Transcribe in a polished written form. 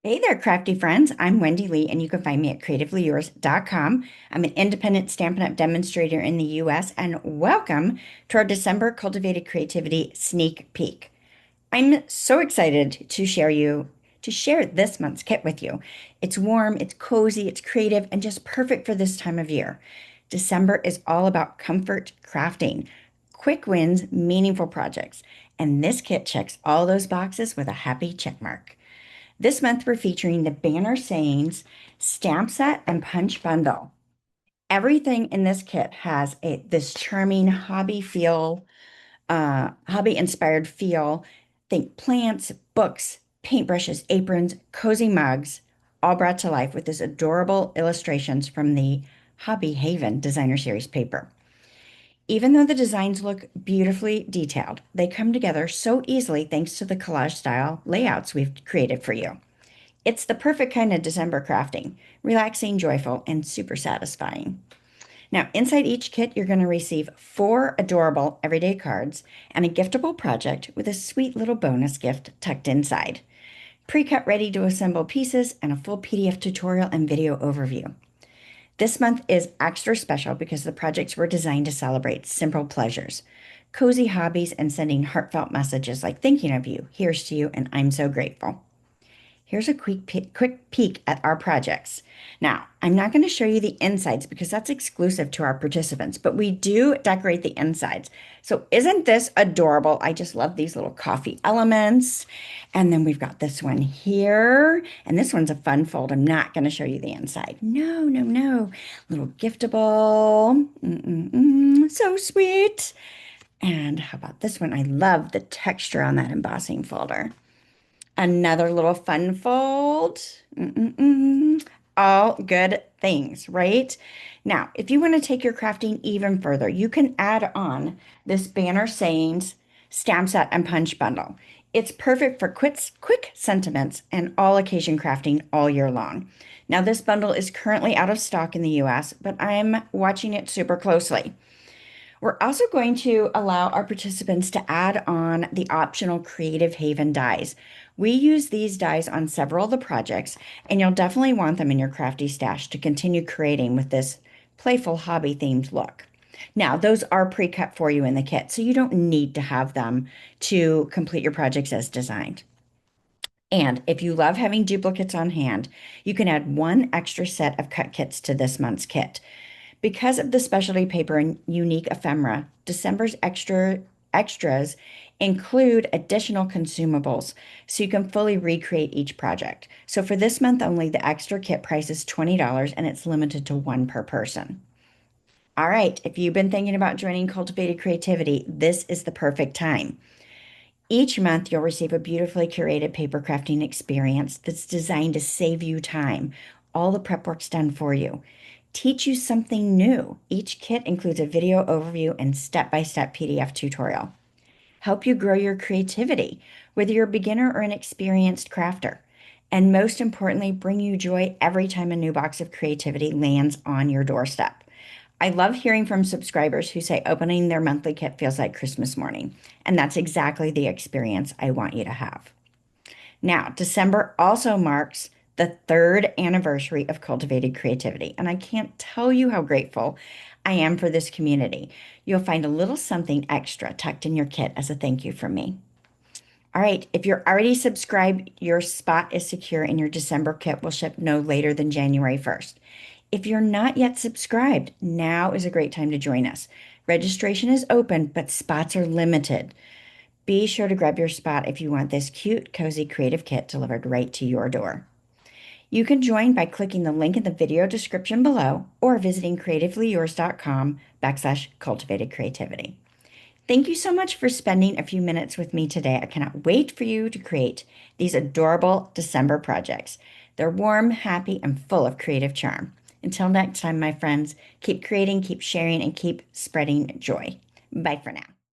Hey there, crafty friends. I'm Wendy Lee, and you can find me at CreativeLeeYours.com. I'm an independent Stampin' Up! Demonstrator in the US, and welcome to our December Cultivated Creativity Sneak Peek. I'm so excited to share this month's kit with you. It's warm, it's cozy, it's creative, and just perfect for this time of year. December is all about comfort crafting, quick wins, meaningful projects, and this kit checks all those boxes with a happy check mark. This month, we're featuring the Banner Sayings Stamp Set and Punch Bundle. Everything in this kit has this charming hobby inspired feel. Think plants, books, paintbrushes, aprons, cozy mugs, all brought to life with this adorable illustrations from the Hobby Haven Designer Series paper. Even though the designs look beautifully detailed, they come together so easily thanks to the collage style layouts we've created for you. It's the perfect kind of December crafting, relaxing, joyful, and super satisfying. Now, inside each kit, you're going to receive 4 adorable everyday cards and a giftable project with a sweet little bonus gift tucked inside. Pre-cut ready to assemble pieces and a full PDF tutorial and video overview. This month is extra special because the projects were designed to celebrate simple pleasures, cozy hobbies, and sending heartfelt messages like thinking of you, here's to you, and I'm so grateful. Here's a quick peek at our projects. Now, I'm not going to show you the insides because that's exclusive to our participants, but we do decorate the insides. So isn't this adorable? I just love these little coffee elements. And then we've got this one here, and this one's a fun fold. I'm not going to show you the inside. No, no, no. Little giftable. So sweet. And how about this one? I love the texture on that embossing folder. Another little fun fold. All good things, right? Now, if you want to take your crafting even further, you can add on this Banner Sayings stamp set and punch bundle. It's perfect for quick sentiments and all occasion crafting all year long. Now, this bundle is currently out of stock in the US, but I'm watching it super closely. We're also going to allow our participants to add on the optional Creative Haven dies. We use these dies on several of the projects, and you'll definitely want them in your crafty stash to continue creating with this playful hobby themed look. Now, those are pre-cut for you in the kit, so you don't need to have them to complete your projects as designed. And if you love having duplicates on hand, you can add one extra set of cut kits to this month's kit. Because of the specialty paper and unique ephemera, December's extras include additional consumables so you can fully recreate each project. So for this month only, the extra kit price is $20 and it's limited to one per person. All right, if you've been thinking about joining Cultivated Creativity, this is the perfect time. Each month, you'll receive a beautifully curated paper crafting experience that's designed to save you time. All the prep work's done for you. Teach you something new. Each kit includes a video overview and step-by-step PDF tutorial. Help you grow your creativity, whether you're a beginner or an experienced crafter. And most importantly, bring you joy every time a new box of creativity lands on your doorstep. I love hearing from subscribers who say opening their monthly kit feels like Christmas morning, and that's exactly the experience I want you to have. Now, December also marks the 3rd anniversary of Cultivated Creativity, and I can't tell you how grateful I am for this community. You'll find a little something extra tucked in your kit as a thank you from me. All right, if you're already subscribed, your spot is secure and your December kit will ship no later than January 1st. If you're not yet subscribed, now is a great time to join us. Registration is open, but spots are limited. Be sure to grab your spot if you want this cute, cozy creative kit delivered right to your door. You can join by clicking the link in the video description below or visiting creativeleeyours.com/cultivated creativity. Thank you so much for spending a few minutes with me today. I cannot wait for you to create these adorable December projects. They're warm, happy, and full of creative charm. Until next time, my friends, keep creating, keep sharing, and keep spreading joy. Bye for now.